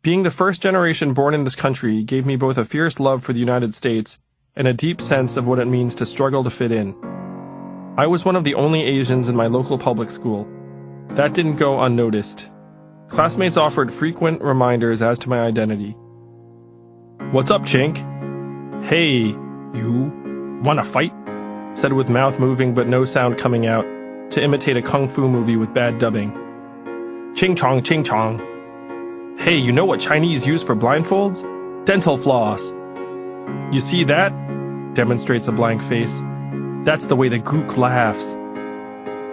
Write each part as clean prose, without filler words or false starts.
Being the first generation born in this country gave me both a fierce love for the United States and a deep sense of what it means to struggle to fit in. I was one of the only Asians in my local public school. That didn't go unnoticed. Classmates offered frequent reminders as to my identity. "What's up, Chink?" "Hey, you wanna fight?" said with mouth moving but no sound coming out, to imitate a kung fu movie with bad dubbing. "Ching chong, ching chong." "Hey, you know what Chinese use for blindfolds? Dental floss." "You see that?" demonstrates a blank face. "That's the way the gook laughs."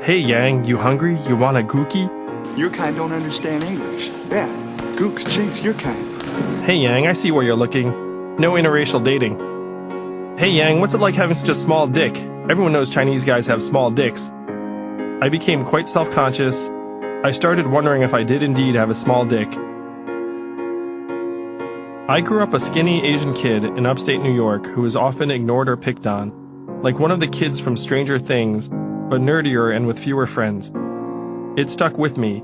"Hey, Yang, you hungry? You want a gookie?" Your kind don't understand English. Yeah, gooks, chinks, your kind. "Hey, Yang, I see where you're looking. No interracial dating." "Hey, Yang, what's it like having such a small dick? Everyone knows Chinese guys have small dicks." I became quite self-conscious. I started wondering if I did indeed have a small dick. I grew up a skinny Asian kid in upstate New York who was often ignored or picked on, like one of the kids from Stranger Things, but nerdier and with fewer friends. It stuck with me.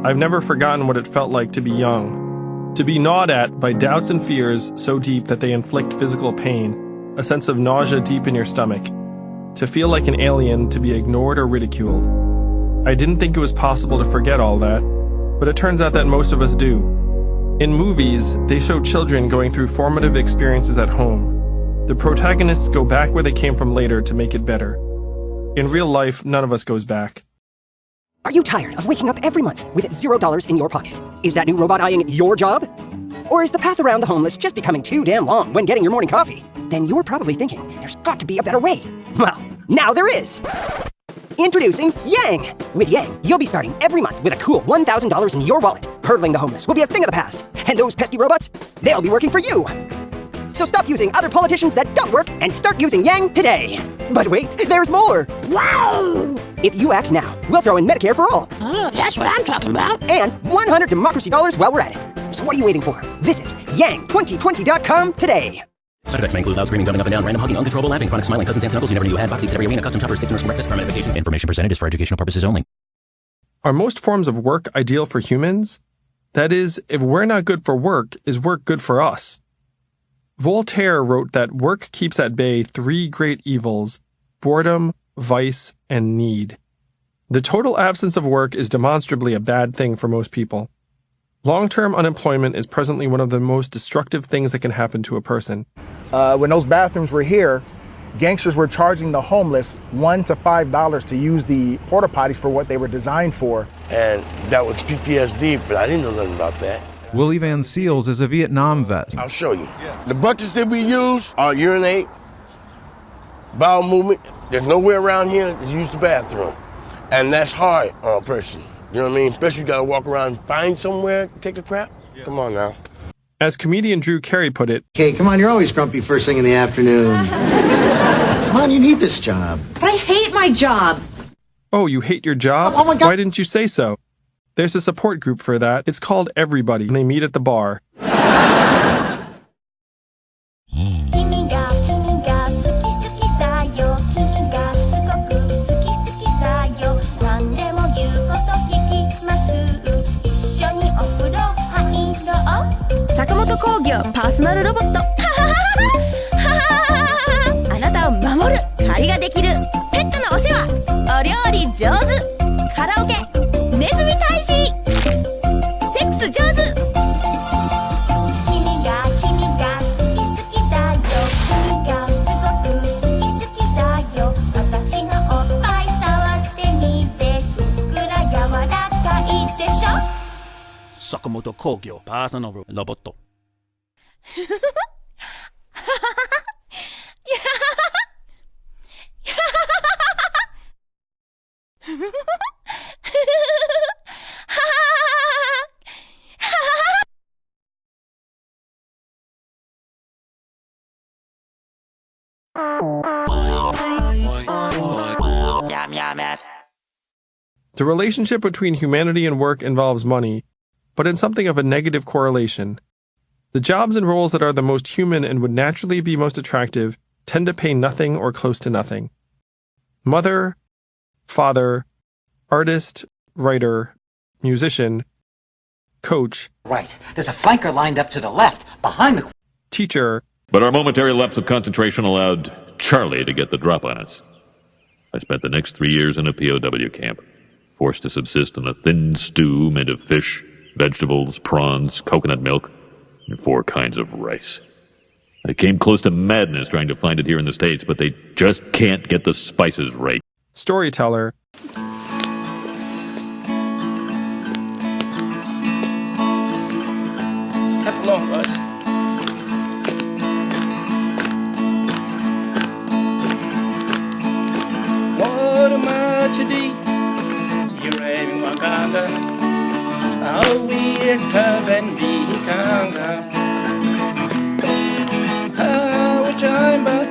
I've never forgotten what it felt like to be young, to be gnawed at by doubts and fears so deep that they inflict physical pain, a sense of nausea deep in your stomach, to feel like an alien, to be ignored or ridiculed. I didn't think it was possible to forget all that, but it turns out that most of us do. In movies, they show children going through formative experiences at home. The protagonists go back where they came from later to make it better. In real life, none of us goes back. Are you tired of waking up every month with $0 in your pocket? Is that new robot eyeing your job? Or is the path around the homeless just becoming too damn long when getting your morning coffee? Then you're probably thinking, there's got to be a better way. Well, now there is! Introducing Yang! With Yang, you'll be starting every month with a cool $1,000 in your wallet. Hurdling the homeless will be a thing of the past. And those pesky robots, they'll be working for you! So stop using other politicians that don't work and start using Yang today! But wait, there's more! Wow! If you act now, we'll throw in Medicare for all. That's what I'm talking about. And 100 democracy dollars while we're at it. So what are you waiting for? Visit yang2020.com today. Side effects may include loud screaming, jumping up and down, random hugging, uncontrollable laughing, chronic smiling, cousins, aunts, and uncles you never knew you had, box seats at every arena, custom choppers, stick dinners for breakfast, permanent vacations. Information presented is for educational purposes only. Are most forms of work ideal for humans? That is, if we're not good for work, is work good for us? Voltaire wrote that work keeps at bay three great evils: boredom, vice, and need. The total absence of work is demonstrably a bad thing for most people. Long-term unemployment is presently one of the most destructive things that can happen to a person. When those bathrooms were here, gangsters were charging the homeless $1 to $5 to use the porta potties for what they were designed for. And that was PTSD, but I didn't know nothing about that. Willie Van Seals is a Vietnam vet. I'll show you. The buckets that we use are urinate, bowel movement. There's nowhere around here to use the bathroom. And that's hard on a person. You know what I mean? Especially you gotta walk around and find somewhere to take a crap. Yeah. Come on now. As comedian Drew Carey put it, "Hey, come on, you're always grumpy first thing in the afternoon. Come on, you need this job." "But I hate my job." "Oh, you hate your job? Oh my God. Why didn't you say so?" There's a support group for that. It's called Everybody, and they meet at the bar. Personal robot. あなたを守る借りができるペットのお世話お料理上手カラオケネズミ大使セックス上手君が好き好きだよ君がすごく好き好きだよ私のおっぱい触ってみてふっくら柔らかいでしょ坂本工業パーソナルロボットThe relationship between humanity and work involves money, but in something of a negative correlation. The jobs and roles that are the most human and would naturally be most attractive tend to pay nothing or close to nothing. Mother, father, artist, writer, musician, Coach. Right. There's a flanker lined up to the left, behind the... Teacher. But our momentary lapse of concentration allowed Charlie to get the drop on us. I spent the next 3 years in a POW camp, forced to subsist on a thin stew made of fish, vegetables, prawns, coconut milk, and 4 kinds of rice. I came close to madness trying to find it here in the States, but they just can't get the spices right. Storyteller. That's long, bud. What am I to do? You're in Wakanda. I'll be a cub and be Kanga. How time but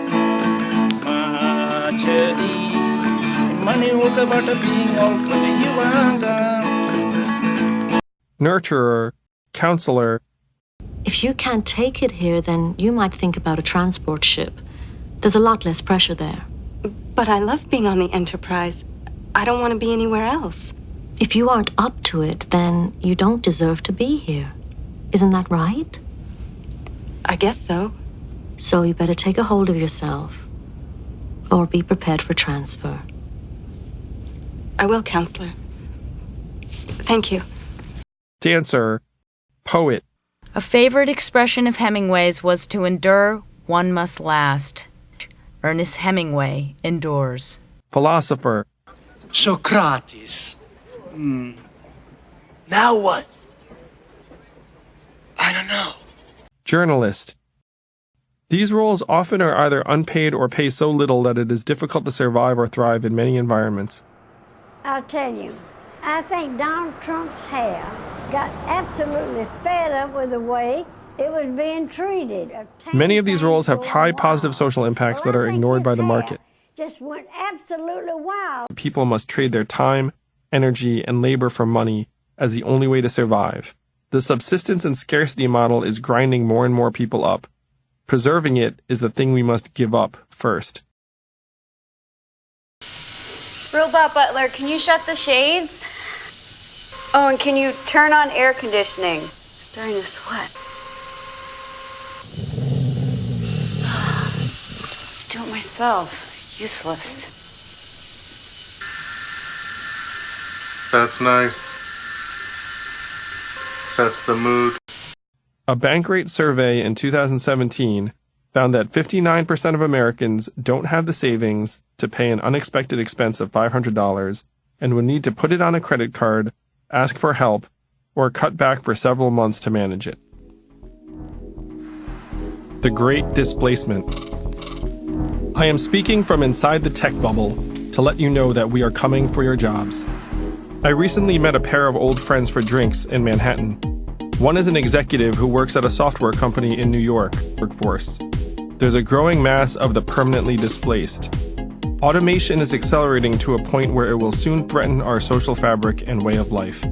money walk about being all Nurturer. Counselor. If you can't take it here, then you might think about a transport ship. There's a lot less pressure there. But I love being on the Enterprise. I don't want to be anywhere else. If you aren't up to it, then you don't deserve to be here. Isn't that right? I guess so. So you better take a hold of yourself. Or be prepared for transfer. I will, Counselor. Thank you. Dancer. Poet. A favorite expression of Hemingway's was to endure, one must last. Ernest Hemingway endures. Philosopher. Socrates. Now what? I don't know. Journalist. These roles often are either unpaid or pay so little that it is difficult to survive or thrive in many environments. I'll tell you, I think Donald Trump's hair got absolutely fed up with the way it was being treated. Many of these roles have high positive social impacts that are ignored by the market. Just went absolutely wild. People must trade their time, energy, and labor for money as the only way to survive. The subsistence and scarcity model is grinding more and more people up. Preserving it is the thing we must give up first. Robot Butler, can you shut the shades? Oh, and can you turn on air conditioning? Starting to sweat. Do it myself. Useless. That's nice. Sets the mood. A Bankrate survey in 2017 found that 59% of Americans don't have the savings to pay an unexpected expense of $500 and would need to put it on a credit card, ask for help, or cut back for several months to manage it. The Great Displacement. I am speaking from inside the tech bubble to let you know that we are coming for your jobs. I recently met a pair of old friends for drinks in Manhattan. One is an executive who works at a software company in New York workforce. There's a growing mass of the permanently displaced. Automation is accelerating to a point where it will soon threaten our social fabric and way of life.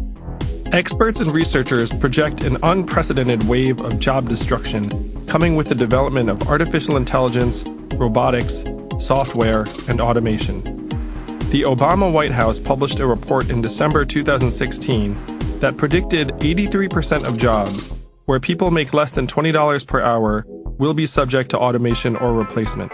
Experts and researchers project an unprecedented wave of job destruction coming with the development of artificial intelligence, robotics, software, and automation. The Obama White House published a report in December 2016 that predicted 83% of jobs, where people make less than $20 per hour, will be subject to automation or replacement.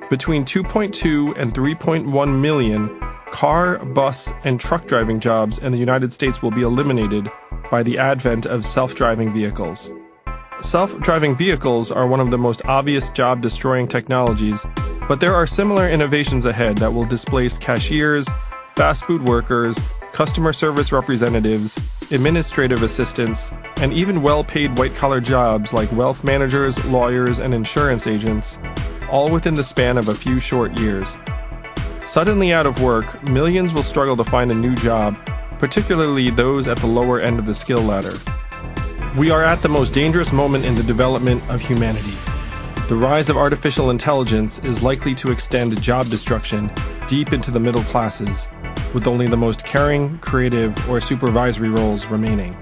Between 2.2 and 3.1 million car, bus, and truck driving jobs in the United States will be eliminated by the advent of self-driving vehicles. Self-driving vehicles are one of the most obvious job-destroying technologies, but there are similar innovations ahead that will displace cashiers, fast food workers, customer service representatives, administrative assistants, and even well-paid white-collar jobs like wealth managers, lawyers, and insurance agents, all within the span of a few short years. Suddenly out of work, millions will struggle to find a new job, particularly those at the lower end of the skill ladder. We are at the most dangerous moment in the development of humanity. The rise of artificial intelligence is likely to extend job destruction deep into the middle classes, with only the most caring, creative, or supervisory roles remaining.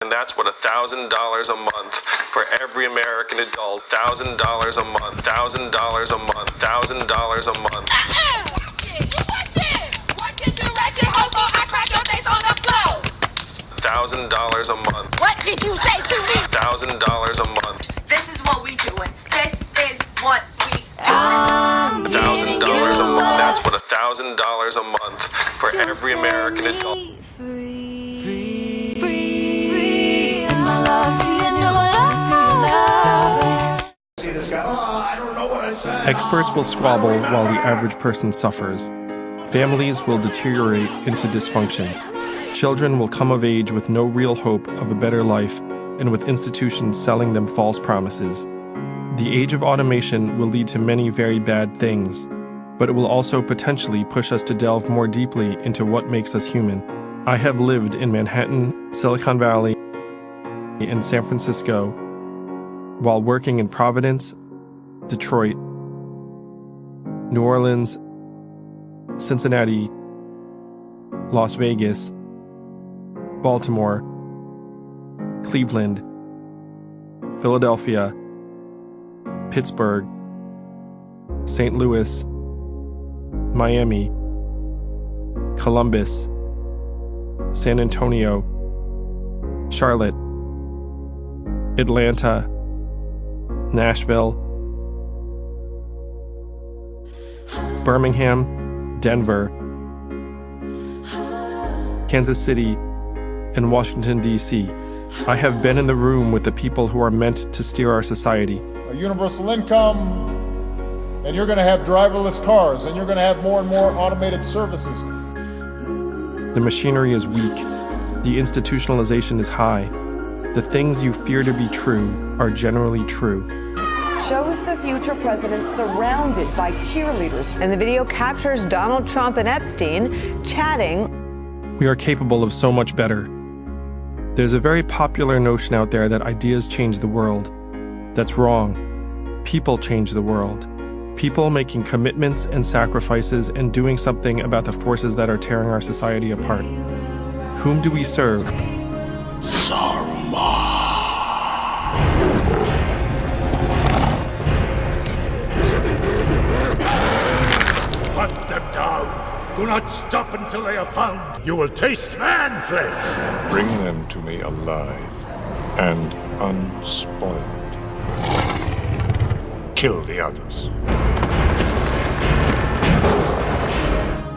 And that's what $1,000 a month for every American adult. $1,000 a month, $1,000 a month, $1,000 a month. $1,000 a month. What did you say to me? $1,000 a month. This is what we doing. This is what we doing. $1,000 a month. That's what $1,000 a month for every American adult. Experts will squabble while the average person suffers. Families will deteriorate into dysfunction. Children will come of age with no real hope of a better life and with institutions selling them false promises. The age of automation will lead to many very bad things, but it will also potentially push us to delve more deeply into what makes us human. I have lived in Manhattan, Silicon Valley, and San Francisco, while working in Providence, Detroit, New Orleans, Cincinnati, Las Vegas, Baltimore, Cleveland, Philadelphia, Pittsburgh, St. Louis, Miami, Columbus, San Antonio, Charlotte, Atlanta, Nashville, Birmingham, Denver, Kansas City, and Washington, D.C. I have been in the room with the people who are meant to steer our society. A universal income, and you're going to have driverless cars, and you're going to have more and more automated services. The machinery is weak. The institutionalization is high. The things you fear to be true are generally true. Shows the future president surrounded by cheerleaders. And the video captures Donald Trump and Epstein chatting. We are capable of so much better. There's a very popular notion out there that ideas change the world. That's wrong. People change the world. People making commitments and sacrifices and doing something about the forces that are tearing our society apart. Whom do we serve? Hunt them down. Do not stop until they are found. You will taste man flesh. Bring them to me alive and unspoiled. Kill the others.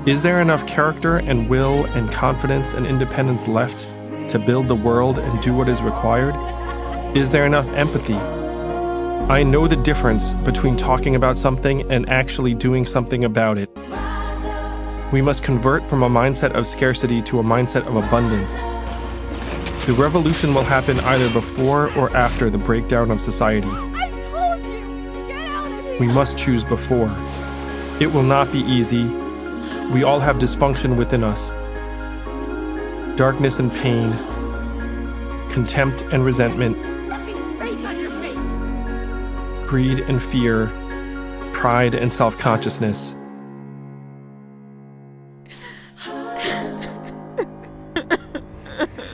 Is there enough character and will and confidence and independence left to build the world and do what is required? Is there enough empathy? I know the difference between talking about something and actually doing something about it. We must convert from a mindset of scarcity to a mindset of abundance. The revolution will happen either before or after the breakdown of society. We must choose before. It will not be easy. We all have dysfunction within us. Darkness and pain, contempt and resentment, greed and fear, pride and self-consciousness.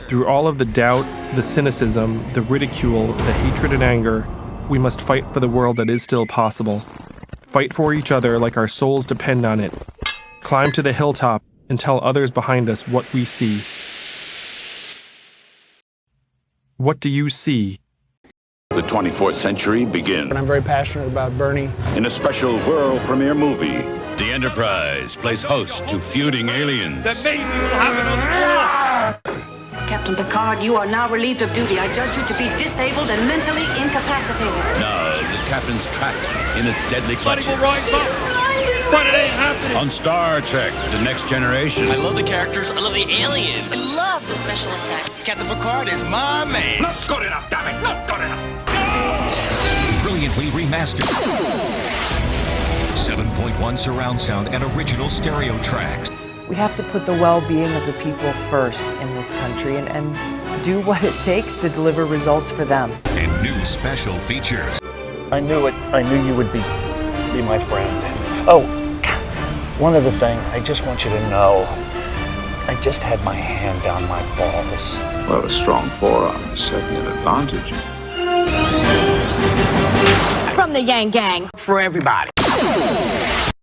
Through all of the doubt, the cynicism, the ridicule, the hatred and anger, we must fight for the world that is still possible. Fight for each other like our souls depend on it. Climb to the hilltop and tell others behind us what we see. What do you see? The 24th century begins. And I'm very passionate about Bernie. In a special world premiere movie. The Enterprise plays host to feuding aliens. Then maybe we'll have another war. Captain Picard, you are now relieved of duty. I judge you to be disabled and mentally incapacitated. Now, the captain's trapped in its deadly clutches. Buddy will rise up, but it ain't happening. On Star Trek, The Next Generation. I love the characters. I love the aliens. I love the special effects. Captain Picard is my man. Not good enough, damn it. Not good enough. Brilliantly remastered. 7.1 surround sound and original stereo tracks. We have to put the well-being of the people first in this country and do what it takes to deliver results for them. And new special features. I knew it. I knew you would be my friend. Oh, one other thing. I just want you to know, I just had my hand down my balls. Well, a strong forearm is certainly an advantage. From the Yang Gang. For everybody.